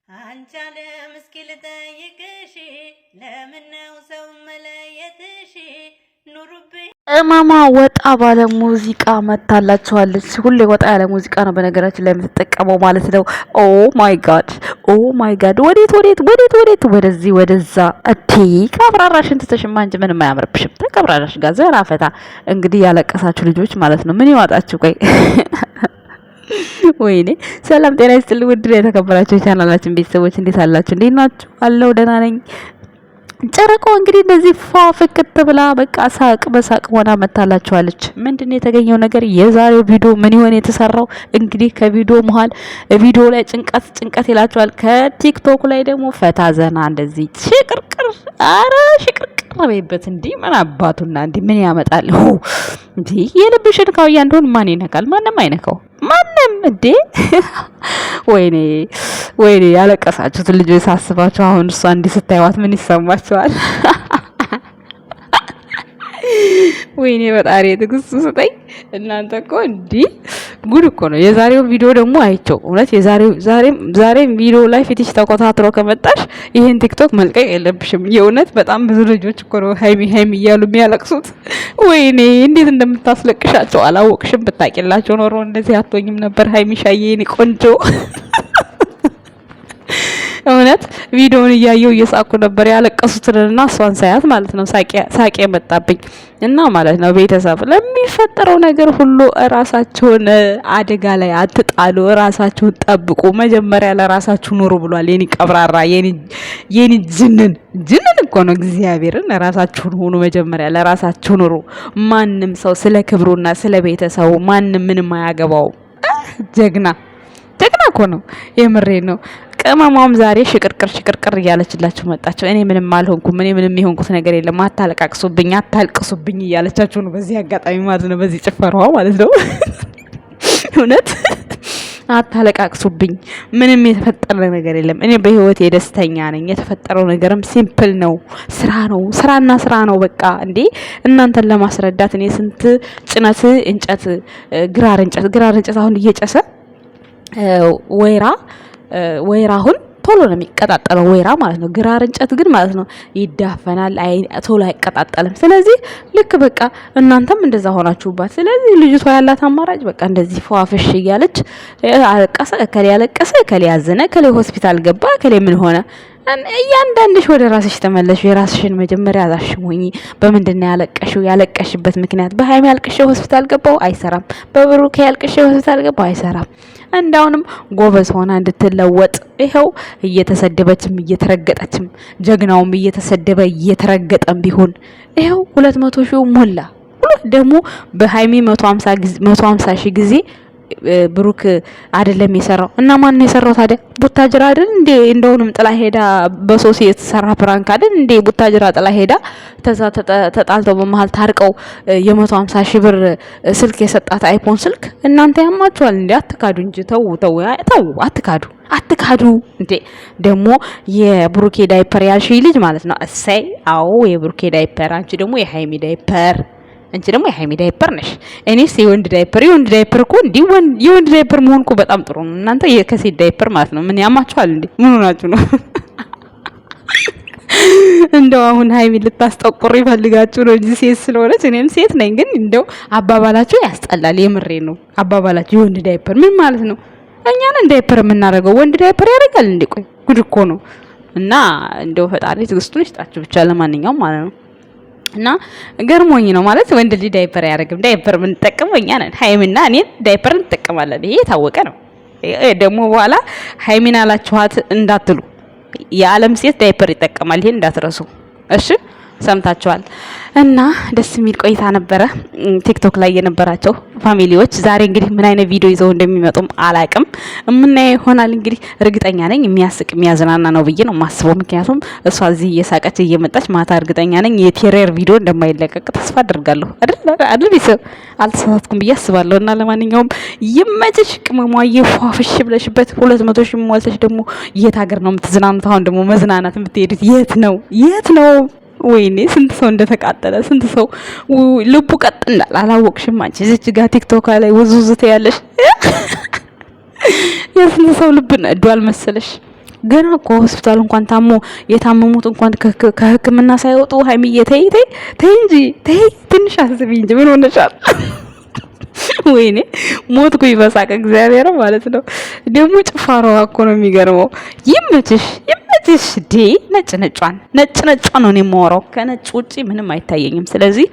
አንቻለም እስኪ ልጠይቅሽ ለምነው ሰው መለየትሽ ኑሩብኝ። እማማ ወጣ ባለ ሙዚቃ መታላችኋለች። ሁሌ ወጣ ያለ ሙዚቃ ነው በነገራችን ላይ የምትጠቀመው ማለት ነው። ኦ ማይ ጋድ ወዴት ወደዚህ ወደዛ እቴ ከብራራሽን ትተሽማ እንጂ ምንም አያምርብሽም። ተከብራራሽ ጋር ዘራ ፈታ። እንግዲህ ያለቀሳችሁ ልጆች ማለት ነው ምን ይዋጣችሁ? ቆይ ወይኔ ሰላም ጤና ይስጥልኝ። ውድ የተከበራችሁ የቻናላችን ቤተሰቦች እንዴት አላችሁ? እንዴት ናችሁ? አለው ደህና ነኝ። ጨረቃው እንግዲህ እንደዚህ ፍክት ብላ በቃ ሳቅ በሳቅ ሆና መታላችኋለች። ምንድነው የተገኘው ነገር? የዛሬው ቪዲዮ ምን ይሆን የተሰራው? እንግዲህ ከቪዲዮ መሃል ቪዲዮ ላይ ጭንቀት ይላችኋል፣ ከቲክቶክ ላይ ደግሞ ፈታ ዘና እንደዚህ ሽቅርቅር ሽቅርቅር በይበት። እንዲህ ምን አባቱና እንዲህ ምን ያመጣል እንዲህ የልብሽን ካውያ እንደሆን ማን ይነካል? ማንም አይነካው ማንም እንዴ። ወይኔ ያለቀሳችሁት ልጆች ሳስባችሁ አሁን እሷ እንዲህ ስታይዋት ምን ይሰማችኋል? ወይኔ በጣሪ ትግስቱ ስጠኝ። እናንተ እኮ እንዲህ ጉድ እኮ ነው። የዛሬው ቪዲዮ ደግሞ አይቼው እውነት ዛሬም ቪዲዮ ላይ ፊትሽ ተቆጣጥሮ ከመጣሽ ይሄን ቲክቶክ መልቀቅ የለብሽም። የእውነት በጣም ብዙ ልጆች እኮ ነው ሃይሚ እያሉ የሚያለቅሱት። ወይኔ እንዴት እንደምታስለቅሻቸው አላወቅሽም። ብታቂላቸው ኖሮ እንደዚህ አትሆኝም ነበር ሃይሚሻዬ የኔ ቆንጆ። እውነት ቪዲዮውን እያየው እየሳኩ ነበር ያለቀሱትንና እሷን ሳያት ማለት ነው ሳቄ መጣብኝ። እና ማለት ነው ቤተሰብ ለሚፈጠረው ነገር ሁሉ ራሳችሁን አደጋ ላይ አትጣሉ፣ ራሳችሁን ጠብቁ። መጀመሪያ ለራሳችሁ ኑሩ ብሏል የኔ ቀብራራ የኔ ጅንን እኮ ነው እግዚአብሔርን። ራሳችሁን ሁኑ፣ መጀመሪያ ለራሳችሁ ኑሩ። ማንም ሰው ስለ ክብሩና ስለ ቤተሰቡ ማንም ምንም አያገባው። ጀግና እኮ ነው፣ የምሬ ነው። ቅመሟም ዛሬ ሽቅርቅር እያለችላችሁ መጣችሁ። እኔ ምንም አልሆንኩም፣ እኔ ምንም የሆንኩት ነገር የለም፣ አታልቅሱብኝ እያለቻችሁ ነው። በዚህ አጋጣሚ ማለት ነው፣ በዚህ ጭፈራዋ ማለት ነው። እውነት አታለቃቅሱብኝ፣ ምንም የተፈጠረ ነገር የለም። እኔ በህይወቴ ደስተኛ ነኝ። የተፈጠረው ነገርም ሲምፕል ነው፣ ስራና ስራ ነው። በቃ እንዴ እናንተን ለማስረዳት እኔ ስንት ጭነት እንጨት ግራር እንጨት አሁን እየጨሰ ወይራ አሁን ቶሎ ነው የሚቀጣጠለው፣ ወይራ ማለት ነው። ግራር እንጨት ግን ማለት ነው ይዳፈናል፣ ቶሎ አይቀጣጠልም። ስለዚህ ልክ በቃ እናንተም እንደዛ ሆናችሁባት። ስለዚህ ልጅቷ ያላት አማራጭ በቃ እንደዚህ ፏፍሽ እያለች አለቀሰ፣ እከሌ ያዘነ፣ እከሌ ሆስፒታል ገባ፣ እከሌ ምን ሆነ። እያንዳንድሽ ወደ ራስሽ ተመለሽ። የራስሽን መጀመሪያ አዛሽሙኝ። በምንድን ነው ያለቀሽው? ያለቀሽበት ምክንያት በሃይሚ ያልቅሽ ሆስፒታል ገባው አይሰራም፣ በብሩክ ያልቅሽ ሆስፒታል ገባው አይሰራም። እንዳውንም ጎበዝ ሆና እንድትለወጥ ይኸው እየተሰደበችም እየተረገጠችም ጀግናውም እየተሰደበ እየተረገጠም ቢሆን ይኸው 200 ሺህ ሞላ። ደግሞ በሃይሚ 150 ሺህ ጊዜ ብሩክ አይደለም የሰራው። እና ማን ነው የሰራው ታዲያ? ቡታጅራ አይደል እንዴ? እንደውንም ጥላ ሄዳ በሶሲ የተሰራ ፕራንክ አይደል እንዴ? ቡታጅራ ጥላ ሄዳ ተዛ ተጣልተው በመሃል ታርቀው የ150 ሺህ ብር ስልክ የሰጣት አይፎን ስልክ። እናንተ ያማችኋል እንዴ? አትካዱ እንጂ ተው አትካዱ እንዴ። ደግሞ የብሩኬ ዳይፐር ያልሽ ልጅ ማለት ነው። እሰይ አዎ የብሩኬ ዳይፐር፣ አንቺ ደግሞ የሃይሚ ዳይፐር ነሽ። እኔስ የወንድ ዳይፐር እኮ እንዴ የወንድ ዳይፐር መሆን እኮ በጣም ጥሩ ነው። እናንተ የከሴት ዳይፐር ማለት ነው። ምን ያማችኋል እንዴ? ምን ሆናችሁ ነው? እንደው አሁን ሃይሚ ልታስጠቁሩ ይፈልጋችሁ ነው እንጂ ሴት ስለሆነች እኔም ሴት ነኝ። ግን እንደው አባባላችሁ ያስጠላል። የምሬ ነው። አባባላችሁ የወንድ ዳይፐር ምን ማለት ነው? እኛን ዳይፐር የምናደርገው ወንድ ዳይፐር ያደርጋል እንዴ? ቆይ ጉድ እኮ ነው። እና እንደው ፈጣሪ ትዕግስቱን ይስጣችሁ ብቻ ለማንኛውም ማለት ነው። እና ገርሞኝ ነው ማለት ወንድ ልጅ ዳይፐር አያደርግም። ዳይፐር የምንጠቀመው እኛ ነን። ሃይሚና እኔን ዳይፐር እንጠቀማለን። ይሄ የታወቀ ነው። ደግሞ በኋላ ሃይሚና አላችኋት እንዳትሉ፣ የዓለም ሴት ዳይፐር ይጠቀማል። ይሄን እንዳትረሱ እሺ። ሰምታችኋል። እና ደስ የሚል ቆይታ ነበረ ቲክቶክ ላይ የነበራቸው ፋሚሊዎች። ዛሬ እንግዲህ ምን አይነት ቪዲዮ ይዘው እንደሚመጡም አላቅም፣ የምናየው ይሆናል። እንግዲህ እርግጠኛ ነኝ የሚያስቅ የሚያዝናና ነው ብዬ ነው የማስበው። ምክንያቱም እሷ እዚህ እየሳቀች እየመጣች ማታ እርግጠኛ ነኝ የቴሬር ቪዲዮ እንደማይለቀቅ ተስፋ አድርጋለሁ። አይደል ቢሰብ አልተሳሳትኩም ብዬ አስባለሁ። እና ለማንኛውም ይመችሽ ቅመሟዬ፣ ፏፍሽ ብለሽበት 200 ሺህ ሞልተሽ ደግሞ የት ሀገር ነው የምትዝናኑት? አሁን ደግሞ መዝናናት የምትሄዱት የት ነው? ወይኔ ስንት ሰው እንደተቃጠለ ስንት ሰው ልቡ ቀጥ እንዳለ አላወቅሽም አንቺ። እዚች ጋር ቲክቶክ ላይ ውዝውዝት ያለሽ የስንት ሰው ልብ ነዷል መሰለሽ? ገና እኮ ሆስፒታል እንኳን ታሞ የታመሙት እንኳን ከሕክምና ሳይወጡ ሀይሚዬ ተይ እንጂ ተይ ትንሽ አስቢ እንጂ ምን ሆነሻል? ወይኔ ሞትኩኝ በሳቅ እግዚአብሔር ማለት ነው። ደግሞ ጭፋሯ እኮ ነው የሚገርመው። ይመችሽ ዲ ነጭ ነጯን ነው የማወራው። ከነጭ ውጪ ምንም አይታየኝም። ስለዚህ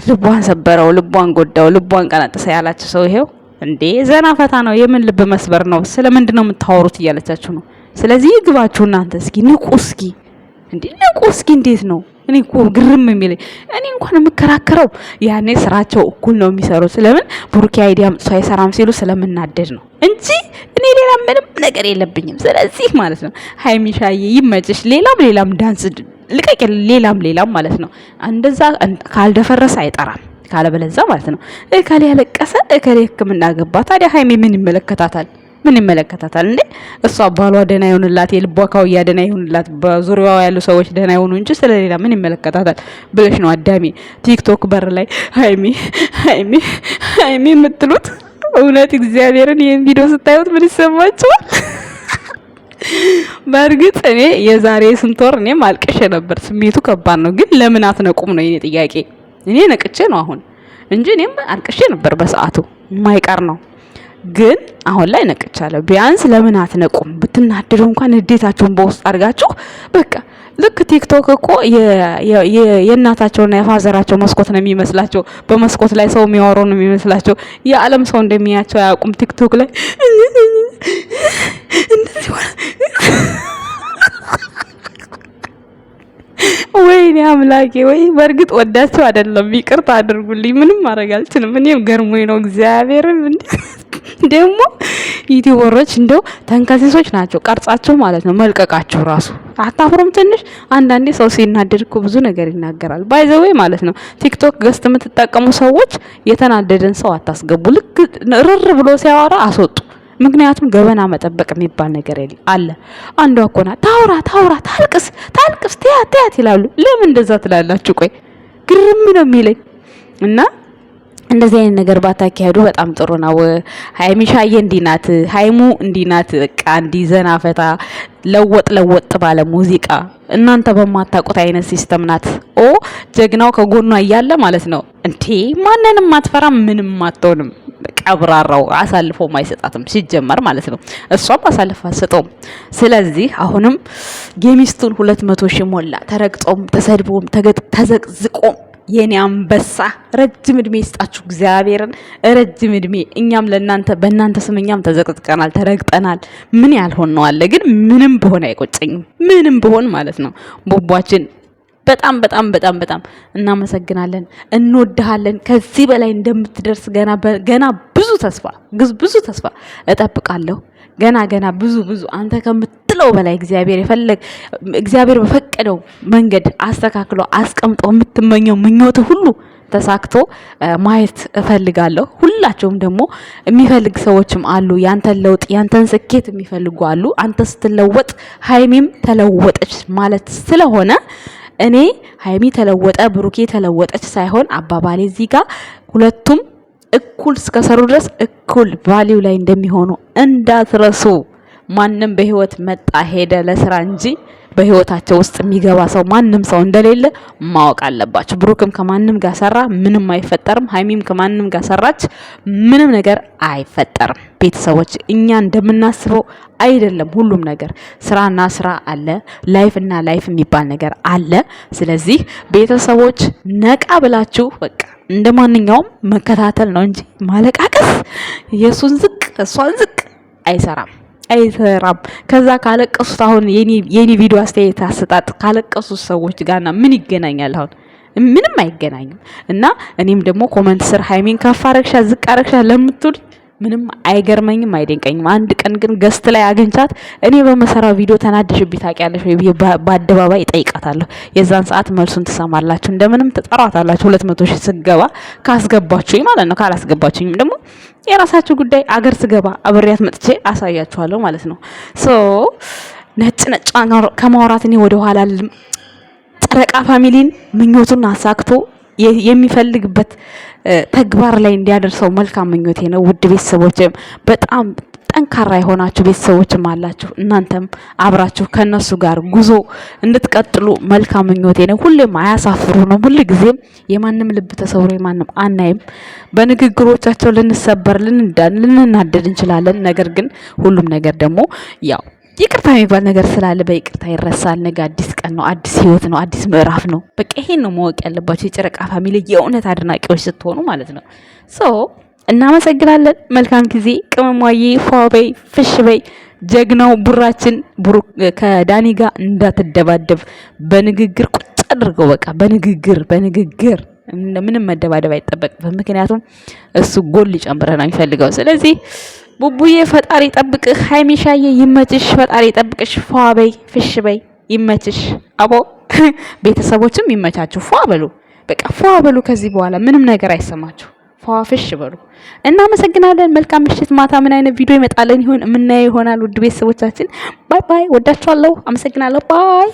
ልቧን ሰበረው፣ ልቧን ጎዳው፣ ልቧን ቀነጠሰ ያላችሁ ሰው ይሄው እንዴ ዘና ፈታ ነው። የምን ልብ መስበር ነው? ስለምንድን ነው የምታወሩት እያለቻችሁ ነው። ስለዚህ ይግባችሁ እናንተ እስኪ ንቁ እስኪ እንዴት ነው? እኔ እኮ ግርም የሚለኝ እኔ እንኳን የምከራከረው ያኔ ስራቸው እኩል ነው የሚሰሩት። ስለምን ቡርኪ አይዲያም ሰው አይሰራም ሲሉ ስለምናደድ ነው እንጂ እኔ ሌላ ምንም ነገር የለብኝም። ስለዚህ ማለት ነው ሀይሚሻዬ ይመጭሽ። ሌላም ዳንስ ልቀቅ፣ ሌላም ማለት ነው እንደዛ ካልደፈረሰ አይጠራም ካለበለዛ ማለት ነው እከሌ ያለቀሰ እከሌ ሕክምና ገባ። ታዲያ ሀይሚ ምን ይመለከታታል እንዴ? እሷ ባሏ ደህና ይሁንላት፣ የልቧ ካውያ ደህና ይሁንላት፣ በዙሪያዋ ያሉ ሰዎች ደህና ይሁኑ እንጂ ስለሌላ ምን ይመለከታታል ብለሽ ነው አዳሚ ቲክቶክ በር ላይ ሀይሚ የምትሉት። እውነት እግዚአብሔርን ይሄን ቪዲዮ ስታዩት ምን ይሰማችኋል? በእርግጥ እኔ የዛሬ ስንት ወር እኔም አልቅሼ ነበር። ስሜቱ ከባድ ነው። ግን ለምን አትነቁም ነው የኔ ጥያቄ። እኔ ነቅቼ ነው አሁን እንጂ እኔም አልቅሼ ነበር በሰዓቱ፣ የማይቀር ነው። ግን አሁን ላይ ነቅቻለሁ። ቢያንስ ለምን አትነቁም? ብትናደዱ እንኳን ንዴታችሁን በውስጥ አድርጋችሁ በቃ ልክ ቲክቶክ እኮ የእናታቸውና የፋዘራቸው መስኮት ነው የሚመስላቸው። በመስኮት ላይ ሰው የሚያወራው ነው የሚመስላቸው። የዓለም ሰው እንደሚያቸው አያውቁም። ቲክቶክ ላይ ወይኔ አምላኬ ወይ በእርግጥ ወዳቸው አይደለም፣ ይቅርታ አድርጉልኝ። ምንም ማድረግ አልችልም። እኔም ገርሞኝ ነው እግዚአብሔርን። ደግሞ ዩቲዩበሮች እንደው ተንከሲሶች ናቸው። ቀርጻቸው ማለት ነው መልቀቃቸው ራሱ አታፍሩም? ትንሽ አንዳንዴ ሰው ሲናደድ እኮ ብዙ ነገር ይናገራል። ባይ ዘ ዌይ ማለት ነው ቲክቶክ ገስት የምትጠቀሙ ሰዎች የተናደደን ሰው አታስገቡ። ልክ ርር ብሎ ሲያወራ አስወጡ። ምክንያቱም ገበና መጠበቅ የሚባል ነገር አለ። አንዷ እኮ ናት ታውራ ታልቅስ ትያት ይላሉ። ለምን እንደዛ ትላላችሁ? ቆይ ግርም ነው የሚለኝ እና እንደዚህ አይነት ነገር ባታካሄዱ በጣም ጥሩ ነው። ሀይሚሻዬ እንዲናት፣ ሀይሙ እንዲናት። በቃ እንዲ ዘና ፈታ ለወጥ ባለ ሙዚቃ እናንተ በማታውቁት አይነት ሲስተም ናት። ጀግናው ከጎኗ እያለ ማለት ነው እንዴ ማንንም አትፈራም፣ ምንም አትሆንም። ቀብራራው አሳልፎ ማይሰጣትም ሲጀመር ማለት ነው። እሷም አሳልፎ አትሰጠውም። ስለዚህ አሁንም ጌሚስቱን 200 ሺህ ሞላ። ተረግጦም ተሰድቦም ተዘቅዝቆም የኔ አንበሳ ረጅም እድሜ ይስጣችሁ እግዚአብሔርን፣ ረጅም እድሜ። እኛም ለናንተ በእናንተ ስም እኛም ተዘቅዝቀናል፣ ተረግጠናል። ምን ያልሆን ነው አለ። ግን ምንም በሆነ አይቆጨኝም፣ ምንም በሆን ማለት ነው። ቦቧችን በጣም እናመሰግናለን፣ እንወድሃለን። ከዚህ በላይ እንደምትደርስ ገና ብዙ ተስፋ እጠብቃለሁ። ገና ብዙ አንተ ከምትለው በላይ እግዚአብሔር በፈቀደው መንገድ አስተካክሎ አስቀምጦ የምትመኘው ምኞት ሁሉ ተሳክቶ ማየት እፈልጋለሁ። ሁላችሁም ደግሞ የሚፈልግ ሰዎችም አሉ። ያንተን ለውጥ ያንተን ስኬት የሚፈልጉ አሉ። አንተ ስትለወጥ ሀይሚም ተለወጠች ማለት ስለሆነ እኔ ሀይሚ ተለወጠ ብሩኬ ተለወጠች ሳይሆን አባባሌ እዚህ ጋር ሁለቱም እኩል እስከሰሩ ድረስ እኩል ቫልዩ ላይ እንደሚሆኑ እንዳትረሱ። ማንም በህይወት መጣ ሄደ ለስራ እንጂ በህይወታቸው ውስጥ የሚገባ ሰው ማንም ሰው እንደሌለ ማወቅ አለባቸው። ብሩክም ከማንም ጋር ሰራ ምንም አይፈጠርም። ሀይሚም ከማንም ጋር ሰራች ምንም ነገር አይፈጠርም። ቤተሰቦች እኛ እንደምናስበው አይደለም። ሁሉም ነገር ስራና ስራ አለ፣ ላይፍ እና ላይፍ የሚባል ነገር አለ። ስለዚህ ቤተሰቦች ነቃ ብላችሁ በቃ እንደማንኛውም መከታተል ነው እንጂ ማለቃቀስ የሱን ዝቅ እሷን ዝቅ አይሰራም። ከዛ ካለቀሱት አሁን የኔ ቪዲዮ አስተያየት አሰጣጥ ካለቀሱት ሰዎች ጋርና ምን ይገናኛል? አሁን ምንም አይገናኝም። እና እኔም ደግሞ ኮመንት ስር ሀይሚን ከፍ አረግሻ ዝቅ አረግሻ ለምትል ምንም አይገርመኝም አይደንቀኝም። አንድ ቀን ግን ገስት ላይ አግኝቻት እኔ በመሰራው ቪዲዮ ተናደሽብኝ ታውቂያለሽ ወይ በአደባባይ እጠይቃታለሁ። የዛን ሰዓት መልሱን ትሰማላችሁ። እንደምንም ትጠራታላችሁ 200 ሺህ ስገባ ካስገባችሁኝ ማለት ነው። ካላስገባችሁኝም ደግሞ የራሳችሁ ጉዳይ። አገር ስገባ አብሬያት መጥቼ አሳያችኋለሁ ማለት ነው። ነጭ ከማውራት እኔ ወደ ኋላ ጨረቃ ፋሚሊን ምኞቱን አሳክቶ የሚፈልግበት ተግባር ላይ እንዲያደርሰው መልካም ምኞቴ ነው። ውድ ቤተሰቦችም በጣም ጠንካራ የሆናችሁ ቤተሰቦችም አላችሁ። እናንተም አብራችሁ ከነሱ ጋር ጉዞ እንድትቀጥሉ መልካም ምኞቴ ነው። ሁሌም አያሳፍሩ ነው። ሁሉ ጊዜም የማንም ልብ ተሰብሮ የማንም አናይም። በንግግሮቻቸው ልንሰበር ልንናደድ እንችላለን። ነገር ግን ሁሉም ነገር ደግሞ ያው ይቅርታ የሚባል ነገር ስላለ በይቅርታ ይረሳል። ነገ አዲስ ቀን ነው፣ አዲስ ህይወት ነው፣ አዲስ ምዕራፍ ነው። በቃ ይሄን ነው ማወቅ ያለባችሁ የጨረቃ ፋሚሊ የእውነት አድናቂዎች ስትሆኑ ማለት ነው። እናመሰግናለን። መልካም ጊዜ። ቅመሟዬ ፏበይ ፍሽበይ። ጀግናው ቡራችን ከዳኒ ጋር እንዳትደባደብ በንግግር ቁጭ አድርገው። በቃ በንግግር ምንም መደባደብ አይጠበቅም። ምክንያቱም እሱ ጎል ሊጨምረን ነው የሚፈልገው። ስለዚህ ቡቡዬ ፈጣሪ ጠብቅህ፣ ሃይሚሻዬ ይመችሽ፣ ፈጣሪ ጠብቅሽ፣ ፏበይ ፍሽበይ ይመችሽ። አቦ ቤተሰቦችም ይመቻችሁ፣ ፏበሉ፣ በቃ ፏበሉ። ከዚህ በኋላ ምንም ነገር አይሰማችሁ፣ ፏፍሽ በሉ። እናመሰግናለን። መልካም ምሽት። ማታ ምን አይነት ቪዲዮ ይመጣልን ይሆን የምናየው ይሆናል። ውድ ቤተሰቦቻችን ባይ ባይ። ወዳችኋለሁ። አመሰግናለሁ። ባይ